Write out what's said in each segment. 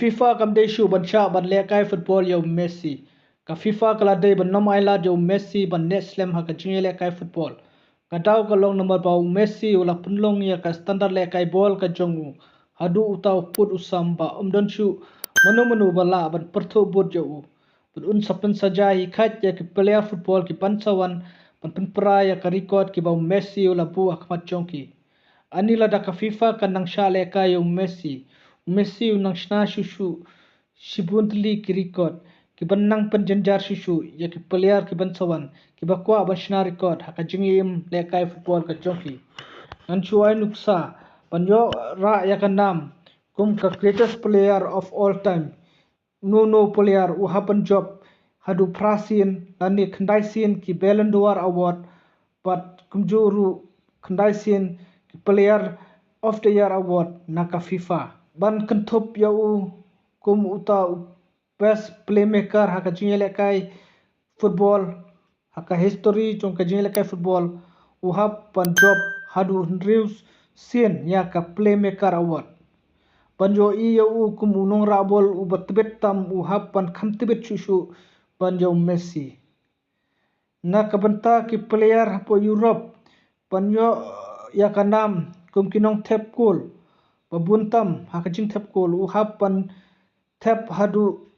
FIFA kam dei shu ban sha ban le kai football yo Messi. Ka FIFA kala dei ban nom ai la yo Messi ban net slam ha ka jinge le kai football. Ka daw ka long number ba Messi ula punlong ya ka standard le kai ball ka jongu. Hadu utau put usam ba don shu manu bala ban pertho bot yo. Ban un sapen saja hi khat ya ki player football ki pansawan ban pen pra ya ka record ki ba Messi ula bu akmat jongki. Anila da ka FIFA kan nang sha le kai yo Messi. Messi unang shna shushu shibuntli ki record ki banang penjenjar shushu ya ki player ki bansawan ki bakwa ban shna record haka jingim le kai football ka chongki an chuai nuksa panyo ra ya ka nam kum ka greatest player of all time no player u happen job hadu prasin ani khandai sin ki Ballon d'Or award but kumjuru khandai sin ki player of the year award naka FIFA ban kentup ya kum uta best playmaker haka jingele kai football haka history chong ka jingele kai football hap pan job hadu reus sien ya ka playmaker award panjo ya kum unong rabol batbet tam hap pan khamtibet shushu panjo Messi na kabanta ki player hapo Europe panyo ya kanam kum kinong tep cool babuntam hakajing tep kul uhapan tep hadu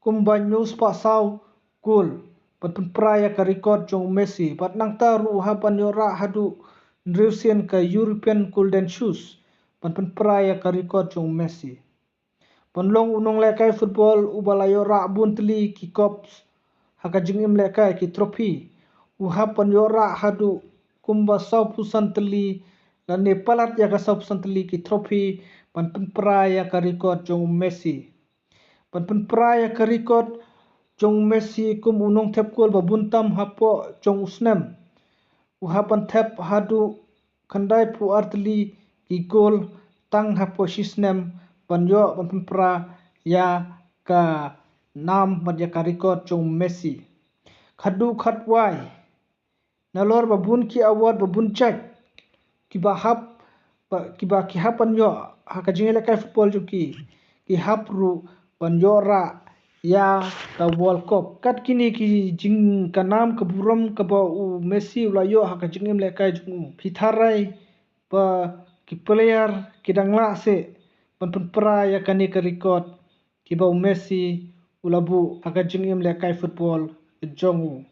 kumban news pa saw kul patun praya ka record jong Messi pat nang taru uhapan yora hadu Russian ka European golden shoes patun praya ka record jong Messi panlong unong lekai football ubala yora buntli ki cops hakajing im lekai ki trophy uhapan yora hadu kumba saw pusan teli dan Nepalat ya ka saw teli ki trophy pan pra ya ka record jong Messi pan pra ya ka record jong Messi kum unong tep kol babuntam hapo jong usnem uhapan tep hadu khandai pu artli ki gol tang hapo shisnem panyo pan pra ya ka nam man ya ka record jong Messi khadu khatwai nalor babun ki award babun check ki bahap ki hapan yo haka jingele kai football juki ki hapru panjora ya ka world cup kat kini ki jing kanam ka buram ka ba u Messi ula yo haka jingem le kai jungu pitharai pa ki player ki dangla se pan pra ya kani ka record ki ba Messi ula bu haka jingem le kai football jongu